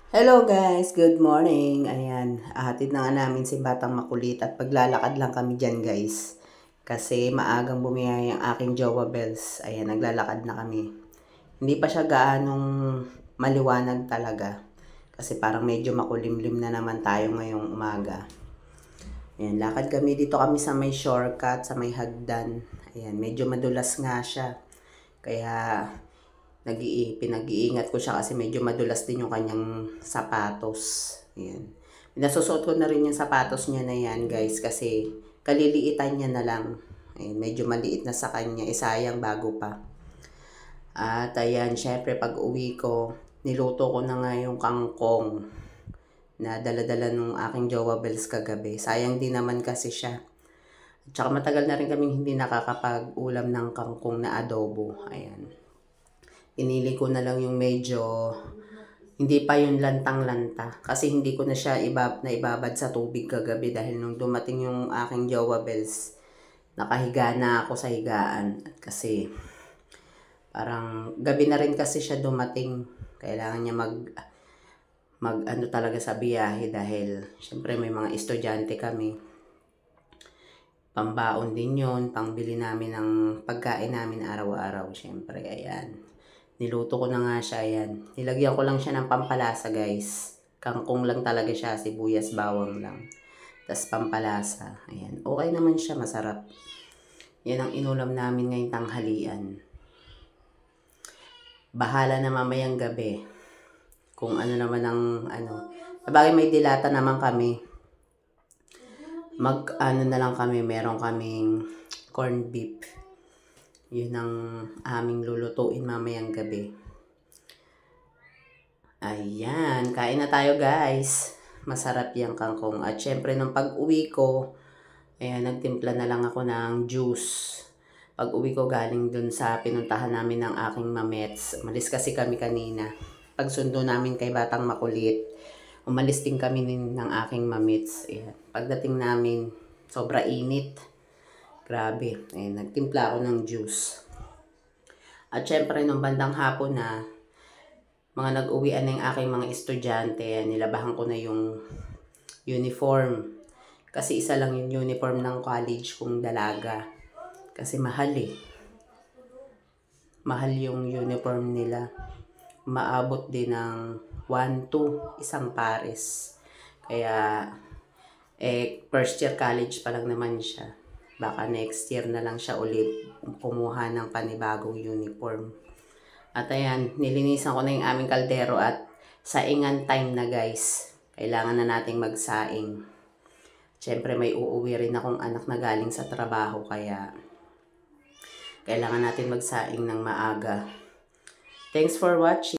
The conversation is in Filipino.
Hello guys, good morning. Ayan, hatid na nga namin si Batang Makulit at paglalakad lang kami dyan guys. Kasi maagang bumiyay ang aking Jowa Bells. Ayan, naglalakad na kami. Hindi pa siya gaanong maliwanag talaga. Kasi parang medyo makulimlim na naman tayo ngayong umaga. Ayan, lakad kami dito kami sa may shortcut, sa may hagdan. Ayan, medyo madulas nga siya. Kaya pinag-iingat ko siya kasi medyo madulas din yung kanyang sapatos. Ayan. Pinasusuot ko na rin yung sapatos niya na yan guys kasi kaliliitan niya na lang. Ayan, medyo maliit na sa kanya. Sayang bago pa. At ayan, syempre pag uwi ko, niluto ko na nga yung kangkong na dala-dala nung aking Jowa Bells kagabi. Sayang din naman kasi siya. At saka matagal na rin kaming hindi nakakapag-ulam ng kangkong na adobo. Ayan. Pinili ko na lang yung medyo hindi pa yung lantang-lanta. Kasi hindi ko na siya ibabad sa tubig kagabi dahil nung dumating yung aking Jowa Bells, nakahiga na ako sa higaan. Kasi parang gabi na rin kasi siya dumating. Kailangan niya mag ano talaga sa biyahe dahil syempre may mga estudyante kami. Pambaon din yon, pangbili namin ng pagkain namin araw-araw. Syempre, ayan. Niluto ko na nga siya, ayan. Nilagyan ko lang siya ng pampalasa, guys. Kangkong lang talaga siya, sibuyas, bawang lang. Tapos pampalasa. Ayan. Okay naman siya, masarap. Yan ang inulam namin ngayong tanghalian. Bahala na mamayang gabi. Kung ano naman ang ano. Sabagay may dilata naman kami. Ano na lang kami, meron kaming corned beef. Yun ang aming lulutuin mamayang gabi. Ayan, kain na tayo guys. Masarap yung kangkong. At syempre nung pag-uwi ko, ayan, nagtimpla na lang ako ng juice. Pag-uwi ko galing dun sa pinuntahan namin ng aking mamets. Umalis kasi kami kanina. Pagsundo namin kay Batang Makulit, umalis din kami ng aking mamets. Ayan. Pagdating namin, sobra init. Grabe. Ayan, nagtimpla ako ng juice. At syempre, nung bandang hapon na, mga nag-uwian na yung aking mga estudyante, nilabahan ko na yung uniform. Kasi isa lang yung uniform ng college kong dalaga. Kasi mahal eh. Mahal yung uniform nila. Maabot din ng 1-2 isang pares. Kaya, first year college pa lang naman siya. Baka next year na lang siya ulit kumuha ng panibagong uniform. At ayan, nilinisan ko na yung aming kaldero at saingan time na guys. Kailangan na nating magsaing. Siyempre may uuwi rin akong anak na galing sa trabaho kaya kailangan natin magsaing ng maaga. Thanks for watching.